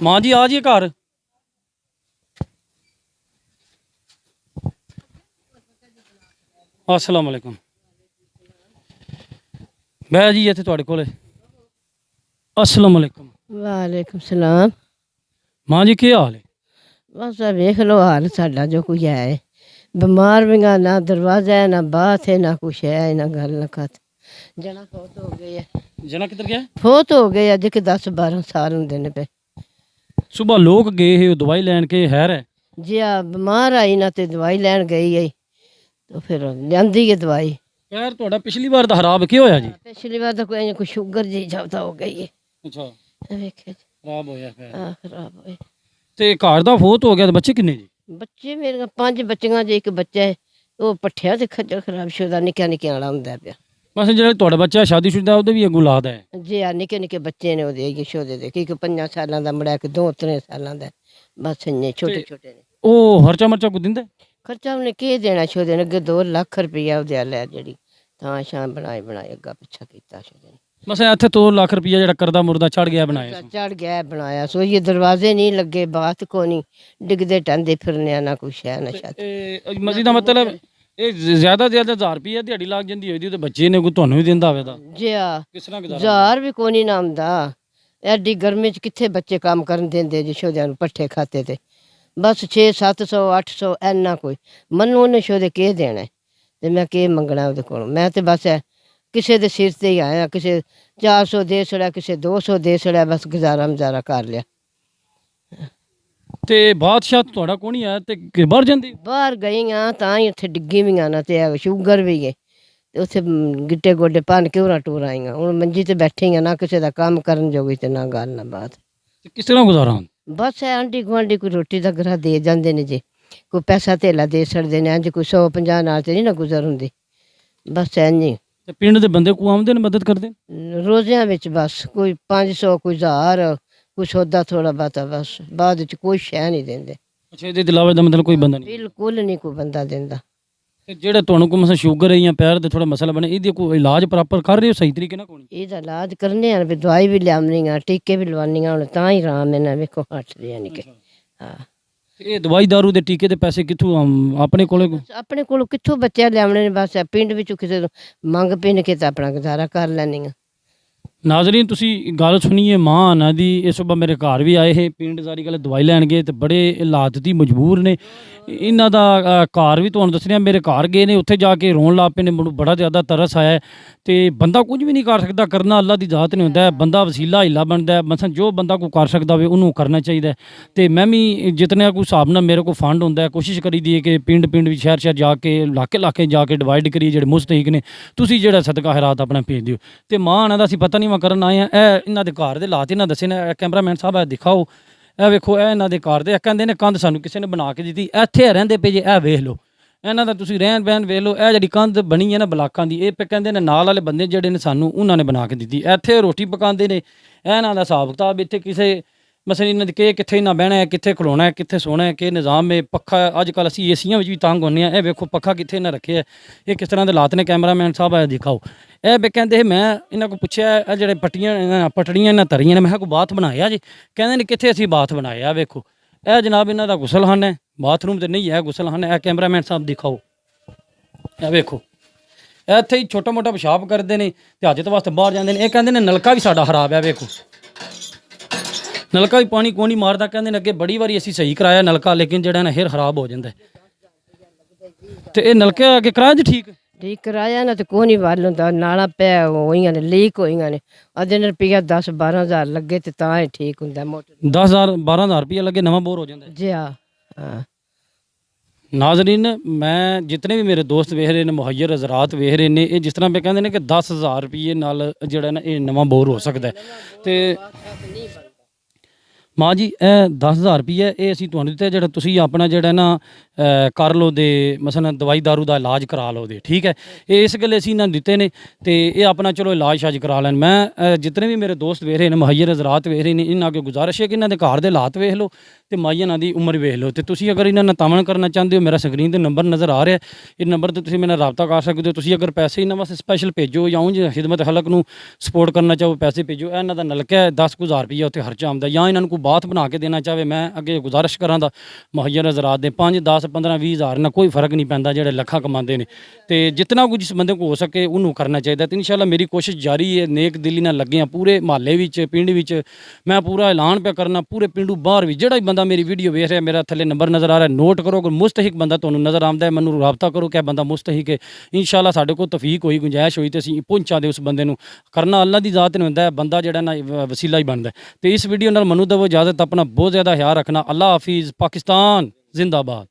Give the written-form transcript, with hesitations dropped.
माँ जी आ जाइए घर। अस्सलाम वालेकुम। बह जी इत्थे तुहाडे कोल। अस्सलाम वालेकुम। वालेकुम सलाम। माँ जी क्या हाल है? बस वेख लो हाल साडा जो कुछ है। बीमार भी गा, ना दरवाजा है, ना बात है, ना कुछ है, ना गल ना खत। जना फोत हो गई है। जना किधर गया? फोत हो गए अज के 10-12 साल होंदे ने पे। सुबह लोग गए है दवाई लैन के हैर है। जी बीमार आई ना ते दवाई लैन गई है तो फिर लियांदी है दवाई। पैर तुहाडा पिछली बार तो खराब क्यों होया जी? पिछली बार तो कोई शुगर जी ज्यादा हो गई है। अच्छा वेखे खराब होया पैर। खराब होए। ते घर दा फोत हो गया ते बच्चे किन्ने जी? बच्चे मेरे 5 बच्चियां जे एक बच्चा है वो पट्ठिया ते खज्जल खराब शुदा निक्का निक्का आला हुंदा पिया। बस जेह्ड़ा तुहाडा बच्चा शादीशुदा ओह्दे भी अग्गों औलाद है? जी निक्के निक्के बच्चे ने ओह्दे यशोदे दे कि 5 सालां दा मुड़ा, इक 2-3 सालां दा। बस इन्ने छोटे छोटे ने। ओह् खर्चा मर्चा कोई दिंदा? खर्चा उन्हें केह् देना शोदे ने, अग्गे 2 लाख रुपया ओह्दे लै जेह्ड़ी तां शां बनाई अग्गा पिच्छा कीता शोदे ने। बस इत्थे 2 लाख रुपया जेह्ड़ा करदा मुर्दा चढ़ गया बनाया। चढ़ गया बनाया सो ये दरवाजे नहीं लगे, बात को नहीं, डिगदे टंदे फिरने ना कुछ है ना छत। मसीह दा मतलब ज्यादा से ज्यादा 1000 रुपया दिहाड़ी लाग जांदी होई दी ते बच्चे ने कोई तुहानू भी दिंदा होवे दा जी किस तरह गुजारा? 1000 भी कोई नहीं ना आंदा। एडी गर्मी च कित्थे बच्चे काम करन देंदे जी शोदे पट्ठे खाते ते। बस 600-700 800 इन्ना कोई मनु उन्हें शोदे केह् देना है ते मैं केह् मंगना ओह्दे कोलों। मैं ते बस किसे दे सिर ते ही आया, किसे 400 दे छड़िया, किसे 200 दे छड़िया, बस गुजारा मजारा कर लिया। ते बादशाह तुहाडा कोण ही है ते बाहर जांदी? बाहर गई हाँ तां ही उत्थे डिग्गी भी ना ते शुगर भी है ते उत्थे गिट्टे गोडे भन के होरा टूर आईयां। हुण मंजी ते बैठी ना किसे दा कम्म करन जोगी ते ना गल ना बात। किस तरह गुजारा होंदा? बस आंढी गुआंढी कोई रोटी दा गरा दे जांदे ने जी, कोई पैसा धेला दे छड़दे ने। इंज कोई 100-50 नाल ते नहीं ना गुजर हुंदी। बस इंज ही ते पिंड दे बंदे को आमदे ने मदद करदे? रोज़ियां विच बस कोई 500 कोई 1000 कोई सौदा थोड़ा बहुता, बस बाद च कोई शै नहीं देंदे। अच्छा इहदे इलावा दा मतलब कोई बंदा नहीं? बिल्कुल नहीं कोई बंदा देंदा। ते जेह्ड़ा तुहानू कोई मसला शुगर है या पैर ते थोड़ा मसला बने इहदी कोई इलाज प्रॉपर कर रहे हो सही तरीके नाल कोनी? ਇਹਦਾ ਇਲਾਜ ਕਰਨੇ ਆ, ਦਵਾਈ ਵੀ ਲਿਆਉਣੀ ਆ, ਟੀਕੇ ਵੀ ਲਵਾਉਣੀਆਂ, ਹੁਣ ਤਾਂ ਹੀ ਆਰਾਮ ਇਹਨਾਂ ਵੇਖੋ ਹਟਦੇ ਆ ਨਿੱਕੇ। ਹਾਂ ਇਹ ਦਵਾਈ ਦਾਰੂ ਦੇ ਟੀਕੇ ਦੇ ਪੈਸੇ ਕਿੱਥੋਂ ਆਪਣੇ ਕੋਲੇ? ਆਪਣੇ ਕੋਲੋਂ ਕਿੱਥੋਂ ਬੱਚੇ ਲਿਆਉਣੇ ਨੇ, ਬਸ ਪਿੰਡ ਵਿੱਚੋਂ ਕਿਸੇ ਤੋਂ ਮੰਗ ਪਿੰਨ ਕੇ ਤਾਂ ਆਪਣਾ ਗੁਜ਼ਾਰਾ ਕਰ ਲੈਂਦੀਆਂ। नाजरीन तुसी गल सुनिए मां ना दी इस सुबह मेरे घर भी आए हे पिंड सारी गल दवाई लैन गए तो बड़े हालात दी मजबूर ने इन्हां दा घर भी तुहानू दसने मेरे घर गए ने उत्थे जाके रोन ला पे ने मैनू बड़ा ज़्यादा तरस आया है तो बंदा कुछ भी नहीं कर सकता करना अल्लाह की जात नहीं होंदा है बंदा वसीला हीला बनता है मसलन जो बंदा को कर सकता हो उन्होंने करना चाहिए तो मैं भी जितने कोई हिसाब नाल मेरे को फंड होंदा है कोशिश करी दी है कि पिंड पिंड भी शहर शहर जाके इलाके इलाके जाके डिवाइड करिए जेह्ड़े मुस्तहिक ने तुसी जेह्ड़ा सदका खैरात अपना भेज दिओ तो मां ना दा असीं पता नहीं मैं करन आए हैं इन्हां दे घर दे हालात इन्हां दस्से ने कैमरामैन साहब दिखाओ ਇਹ ਵੇਖੋ ਇਹ ਇਹਨਾਂ ਦੇ ਘਰ ਦੇ ਕਹਿੰਦੇ ਨੇ ਕੰਧ ਸਾਨੂੰ ਕਿਸੇ ਨੇ ਬਣਾ ਕੇ ਦਿੱਤੀ ਇੱਥੇ ਰਹਿੰਦੇ ਪਏ ਜੇ ਇਹ ਵੇਖ ਲਓ ਇਹਨਾਂ ਦਾ ਤੁਸੀਂ ਰਹਿਣ ਬਹਿਣ ਵੇਖ ਲਓ ਇਹ ਜਿਹੜੀ ਕੰਧ ਬਣੀ ਹੈ ਨਾ ਬਲਾਕਾਂ ਦੀ ਇਹ ਕਹਿੰਦੇ ਨੇ ਨਾਲ ਵਾਲੇ ਬੰਦੇ ਜਿਹੜੇ ਨੇ ਸਾਨੂੰ ਉਹਨਾਂ ਨੇ ਬਣਾ ਕੇ ਦਿੱਤੀ ਇੱਥੇ ਰੋਟੀ ਪਕਾਉਂਦੇ ਨੇ ਇਹਨਾਂ ਦਾ ਹਿਸਾਬ ਕਿਤਾਬ ਇੱਥੇ ਕਿਸੇ ਮਸਲੇ ਇਹਨਾਂ ਦੇ ਕਿੱਥੇ ਨਾ ਬਹਿਣਾ ਹੈ ਕਿੱਥੇ ਖਲੋਣਾ ਹੈ ਕਿੱਥੇ ਸੋਣਾ ਹੈ ਕਿ ਨਿਜ਼ਾਮ ਹੈ ਪੱਖਾ ਅੱਜ ਕੱਲ੍ਹ ਅਸੀਂ ਏਸੀਆਂ ਵਿੱਚ ਵੀ ਤੰਗ ਹੁੰਦੇ ਹਾਂ ਇਹ ਵੇਖੋ ਪੱਖਾ ਕਿੱਥੇ ਨਾ ਰੱਖਿਆ ਇਹ ਕਿਸ ਤਰ੍ਹਾਂ ਦੇ ਹਾਲਾਤ ਨੇ ਕੈਮਰਾਮੈਨ ਸਾਹਿਬ ਆ ਦਿਖਾਓ ਇਹ ਵੀ ਕਹਿੰਦੇ ਮੈਂ ਇਹਨਾਂ ਕੋਲ ਪੁੱਛਿਆ ਇਹ ਜਿਹੜੇ ਪਟੜੀਆਂ ਇਹਨਾਂ ਧਰੀਆਂ ਨੇ ਮੈਂ ਕਿਹਾ ਕੋਈ ਬਾਥ ਬਣਾਇਆ ਜੀ ਕਹਿੰਦੇ ਨੇ ਕਿੱਥੇ ਅਸੀਂ ਬਾਥ ਬਣਾਇਆ ਵੇਖੋ ਇਹ ਜਨਾਬ ਇਹਨਾਂ ਦਾ ਗੁਸਲਖਾਨਾ ਹੈ ਬਾਥਰੂਮ ਤੇ ਨਹੀਂ ਹੈ ਗੁਸਲਖਾਨਾ ਇਹ ਕੈਮਰਾਮੈਨ ਸਾਹਿਬ ਦਿਖਾਓ ਇਹ ਵੇਖੋ ਇੱਥੇ ਹੀ ਛੋਟਾ ਮੋਟਾ ਪਿਸ਼ਾਬ ਕਰਦੇ ਨੇ ਤੇ ਹਾਜਤ ਵਾਸਤੇ ਬਾਹਰ ਜਾਂਦੇ ਨੇ ਇਹ ਕਹਿੰਦੇ ਨੇ ਨਲਕਾ ਵੀ ਸਾਡਾ ਖਰਾਬ ਹੈ ਵੇਖੋ ਨਲਕਾ ਵੀ ਪਾਣੀ ਕੋਈ ਨਹੀਂ ਮਾਰਦਾ ਕਹਿੰਦੇ ਨੇ ਅੱਗੇ ਬੜੀ ਵਾਰੀ ਅਸੀਂ ਸਹੀ ਕਰਾਇਆ ਨਲਕਾ ਲੇਕਿਨ ਜਿਹੜਾ ਨਾ ਫਿਰ ਖਰਾਬ ਹੋ ਜਾਂਦਾ ਤੇ ਇਹ ਨਲਕੇ ਅੱਗੇ ਕਰਾਇਆ ਜੀ ਠੀਕ ਕਰਾਇਆ ਨਾ ਤੇ ਕੋਈ ਨਹੀਂ ਵੱਲ ਹੁੰਦਾ ਨਾਲਾ ਪੈ ਹੋਈਆਂ ਨੇ ਲੀਕ ਹੋਈਆਂ ਨੇ ਅਜੇ ਰੁਪਈਆ 10-12 ਹਜ਼ਾਰ ਲੱਗੇ ਤੇ ਤਾਂ ਹੀ ਠੀਕ ਹੁੰਦਾ ਮੋਟਰ 10,000-12,000 ਰੁਪਇਆ ਲੱਗੇ ਨਵਾਂ ਬੋਰ ਹੋ ਜਾਂਦਾ ਜੀ ਹਾਂ नाजरीन मैं जितने भी मेरे दोस्त वेख रहे हैं मुहैयर हज़रात वेख रहे हैं ये जिस तरह पे कहते हैं कि 10,000 रुपये नाल जिहड़ा ना ये नवा बोर हो सकता है तो माँ जी 10,000 रुपये ये असीं तुहानूं दित्ता जिहड़ा तुसीं अपना जिहड़ा ना कर लो दे मसलन दवाई दारू का इलाज करा लो दे ठीक है ये इस गल्ले असीं इन्हां दित्ते ने तो ये अपना चलो इलाज शाज करा लैन मैं जितने भी मेरे दोस्त वेख रहे हैं मुहैयर हज़रात वेख रहे हैं इन्हां अगे गुजारिश है कि इन्हां दे घर दे हालात वेख लो तो माई इन्हां दी उम्र वेख लो तो तुसीं अगर इन्हां नाल तामन करना चाहते हो मेरा स्क्रीन ते नंबर नज़र आ रहा है इस नंबर ते तुसीं मेरे नाल राबता कर सकते हो तुसीं अगर पैसे इन्हां वास्ते स्पैशल भेजो या उंज खिदमत हलक नूं सपोर्ट करना चाहो पैसे भेजो इन्हां दा नलका है 10,000 रुपया उत्थे खर्चा आंदा या इन्हां नूं कोई ਬਾਥ ਬਣਾ ਕੇ ਦੇਣਾ ਚਾਹਵੇ, ਮੈਂ ਅੱਗੇ ਗੁਜ਼ਾਰਿਸ਼ ਕਰਾਂ ਦਾ ਮੁਹੱਈਆ ਹਜ਼ਰਾਤ ਦੇ 5 10 15 20 ਹਜ਼ਾਰ ਨਾਲ ਕੋਈ ਫਰਕ ਨਹੀਂ ਪੈਂਦਾ ਜਿਹੜੇ ਲੱਖਾਂ ਕਮਾਉਂਦੇ ਨੇ। ਤੇ ਜਿੰਨਾ ਕੁ ਜਿਸ ਬੰਦੇ ਕੋ ਹੋ ਸਕੇ ਉਹਨੂੰ ਕਰਨਾ ਚਾਹੀਦਾ। ਤੇ ਇਨਸ਼ਾਅੱਲਾ ਮੇਰੀ ਕੋਸ਼ਿਸ਼ ਜਾਰੀ ਹੈ, ਨੇਕ ਦਿਲੀ ਨਾਲ ਲੱਗੇ ਹਾਂ ਪੂਰੇ ਮੁਹੱਲੇ ਵਿੱਚ ਪਿੰਡ ਵਿੱਚ। ਮੈਂ ਪੂਰਾ ਐਲਾਨ ਪਿਆ ਕਰਨਾ ਪੂਰੇ ਪਿੰਡੂ ਬਾਹਰ ਵੀ, ਜਿਹੜਾ ਵੀ ਬੰਦਾ ਮੇਰੀ ਵੀਡੀਓ ਵੇਖ ਰਿਹਾ, ਮੇਰਾ ਥੱਲੇ ਨੰਬਰ ਨਜ਼ਰ ਆ ਰਿਹਾ, ਨੋਟ ਕਰੋ। ਅਗਰ ਮੁਸਤਹਿਕ ਬੰਦਾ ਤੁਹਾਨੂੰ ਨਜ਼ਰ ਆਉਂਦਾ ਹੈ ਮੈਨੂੰ ਰਾਬਤਾ ਕਰੋ ਕਿ ਇਹ ਬੰਦਾ ਮੁਸਤਹਿਕ ਹੈ। ਇਨਸ਼ਾਅੱਲਾ ਸਾਡੇ ਕੋਲ ਤੌਫੀਕ ਹੋਈ, ਗੁੰਜਾਇਸ਼ ਹੋਈ ਤੇ ਅਸੀਂ ਪਹੁੰਚਾ ਦੇ ਉਸ ਬੰਦੇ ਨੂੰ। ਕਰਨਾ ਅੱਲਾ ਦੀ ਜ਼ਾਤ ਨੂੰ ਹੁੰਦਾ ਹੈ, ਬੰਦਾ ਜਿਹੜਾ ਨਾ ਵਸੀਲਾ ਹੀ ਬਣਦਾ। ਤੇ ਇਸ ਵੀਡੀਓ ਨਾਲ ਮੈਨੂੰ ਦਵੋ ਇਜਾਜ਼ਤ, ਆਪਣਾ ਬਹੁਤ ਜ਼ਿਆਦਾ ਖਿਆਲ ਰੱਖਣਾ। ਅੱਲਾ ਹਾਫਿਜ਼। ਪਾਕਿਸਤਾਨ ਜ਼ਿੰਦਾਬਾਦ।